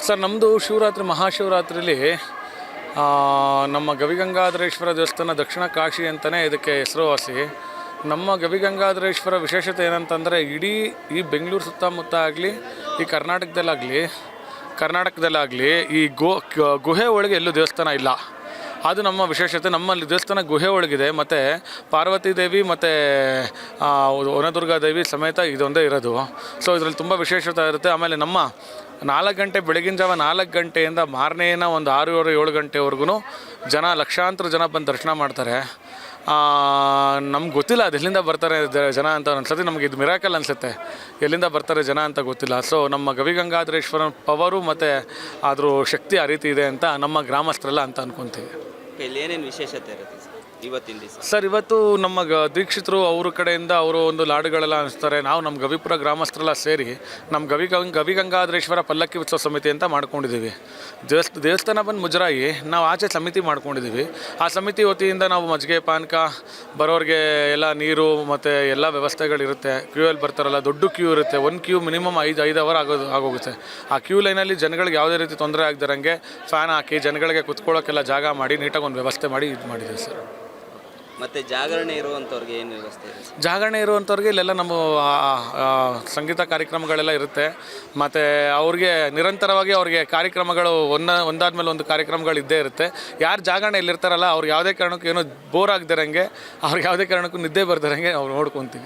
Sir ನಮ್ಮದು ಶಿವರಾತ್ರಿ ಮಹಾಶಿವರಾತ್ರಿಲಿ ನಮ್ಮ ಗವಿಗಂಗಾಧರೇಶ್ವರ ದೇವಸ್ಥಾನ ದಕ್ಷಿಣ ಕಾಶಿ ಅಂತಲೇ ಇದಕ್ಕೆ ಹೆಸರುವಾಸಿ. ನಮ್ಮ ಗವಿಗಂಗಾಧರೇಶ್ವರ ವಿಶೇಷತೆ ಏನಂತಂದರೆ ಇಡೀ ಈ ಬೆಂಗಳೂರು ಸುತ್ತಮುತ್ತ ಆಗಲಿ, ಈ ಕರ್ನಾಟಕದಲ್ಲಾಗಲಿ ಈ ಗುಹೆ ಒಳಗೆ ಎಲ್ಲೂ ದೇವಸ್ಥಾನ ಇಲ್ಲ. ಅದು ನಮ್ಮ ವಿಶೇಷತೆ. ನಮ್ಮಲ್ಲಿ ದೇವಸ್ಥಾನ ಗುಹೆ ಒಳಗಿದೆ, ಮತ್ತು ಪಾರ್ವತಿ ದೇವಿ ಮತ್ತು ವನದುರ್ಗಾದೇವಿ ಸಮೇತ ಇದೊಂದೇ ಇರೋದು. ಸೊ ಇದರಲ್ಲಿ ತುಂಬ ವಿಶೇಷತೆ ಇರುತ್ತೆ. ಆಮೇಲೆ ನಮ್ಮ 4 ಗಂಟೆ ಬೆಳಗಿನ ಜಾವ 4 ಗಂಟೆಯಿಂದ ಮಾರನೇನ ಒಂದು 6-7 ಗಂಟೆವರೆಗೂ ಲಕ್ಷಾಂತರ ಜನ ಬಂದು ದರ್ಶನ ಮಾಡ್ತಾರೆ. ನಮ್ಗೆ ಗೊತ್ತಿಲ್ಲ ಅದು ಎಲ್ಲಿಂದ ಬರ್ತಾರೆ ಜನ ಅಂತ. ಅನ್ಸುತ್ತೆ ನಮಗೆ ಇದು ಮಿರಾಕಲ್ ಅನಿಸುತ್ತೆ, ಎಲ್ಲಿಂದ ಬರ್ತಾರೆ ಜನ ಅಂತ ಗೊತ್ತಿಲ್ಲ. ಸೊ ನಮ್ಮ ಗವಿಗಂಗಾಧರೇಶ್ವರನ ಪವರು ಮತ್ತು ಅದ್ರ ಶಕ್ತಿ ಆ ರೀತಿ ಇದೆ ಅಂತ ನಮ್ಮ ಗ್ರಾಮಸ್ಥರೆಲ್ಲ ಅಂತ ಅಂದ್ಕೊತೀವಿ. ಇಲ್ಲಿ ಏನೇನು ವಿಶೇಷತೆ ಇರುತ್ತೆ ಇವತ್ತಿನ ದಿವಸ? ಸರ್ ಇವತ್ತು ನಮ್ಮ ದೀಕ್ಷಿತರು ಅವ್ರ ಕಡೆಯಿಂದ ಅವರು ಒಂದು ಲಾಡುಗಳೆಲ್ಲ ಅನಿಸ್ತಾರೆ. ನಾವು ನಮ್ಮ ಗವಿಪುರ ಗ್ರಾಮಸ್ಥರೆಲ್ಲ ಸೇರಿ ನಮ್ಮ ಗವಿಗಂಗಾಧರೇಶ್ವರ ಪಲ್ಲಕ್ಕಿ ಉತ್ಸವ ಸಮಿತಿ ಅಂತ ಮಾಡ್ಕೊಂಡಿದ್ದೀವಿ. ದೇವಸ್ಥಾನ ಬಂದು ಮುಜರಾಯಿ, ನಾವು ಆಚೆ ಸಮಿತಿ ಮಾಡ್ಕೊಂಡಿದ್ದೀವಿ. ಆ ಸಮಿತಿ ವತಿಯಿಂದ ನಾವು ಮಜ್ಜಿಗೆ ಪಾನಕ ಬರೋರಿಗೆ ಎಲ್ಲ ನೀರು ಮತ್ತು ಎಲ್ಲ ವ್ಯವಸ್ಥೆಗಳಿರುತ್ತೆ. ಕ್ಯೂಯಲ್ಲಿ ಬರ್ತಾರಲ್ಲ, ದೊಡ್ಡ ಕ್ಯೂ ಇರುತ್ತೆ. ಒಂದು ಕ್ಯೂ ಮಿನಿಮಮ್ 5 ಅವರ್ ಆಗೋಗುತ್ತೆ. ಆ ಕ್ಯೂ ಲೈನಲ್ಲಿ ಜನಗಳಿಗೆ ಯಾವುದೇ ರೀತಿ ತೊಂದರೆ ಆಗದಿರಂಗೆ ಫ್ಯಾನ್ ಹಾಕಿ ಜನಗಳಿಗೆ ಕುತ್ಕೊಳ್ಳೋಕ್ಕೆಲ್ಲ ಜಾಗ ಮಾಡಿ ನೀಟಾಗಿ ಒಂದು ವ್ಯವಸ್ಥೆ ಮಾಡಿ ಇದು ಮಾಡಿದ್ದೀವಿ ಸರ್. ಮತ್ತು ಜಾಗರಣೆ ಇರುವಂಥವ್ರಿಗೆ ಏನು ವ್ಯವಸ್ಥೆ ಇದೆ? ಜಾಗರಣೆ ಇರುವಂಥವ್ರಿಗೆ ಇಲ್ಲೆಲ್ಲ ನಮ್ಮ ಸಂಗೀತ ಕಾರ್ಯಕ್ರಮಗಳೆಲ್ಲ ಇರುತ್ತೆ. ಮತ್ತು ಅವ್ರಿಗೆ ನಿರಂತರವಾಗಿ ಅವ್ರಿಗೆ ಕಾರ್ಯಕ್ರಮಗಳು ಒಂದಾದ್ಮೇಲೆ ಒಂದು ಕಾರ್ಯಕ್ರಮಗಳು ಇದ್ದೇ ಇರುತ್ತೆ. ಯಾರು ಜಾಗರಣೆ ಇಲ್ಲಿರ್ತಾರಲ್ಲ ಅವ್ರಿಗೆ ಯಾವುದೇ ಕಾರಣಕ್ಕೂ ಏನೋ ಬೋರ್ ಆಗದಿರಂಗೆ, ಅವ್ರಿಗೆ ಯಾವುದೇ ಕಾರಣಕ್ಕೂ ನಿದ್ದೆ ಬರ್ದಿರಂಗೆ ಅವ್ರು ನೋಡ್ಕೊತೀವಿ.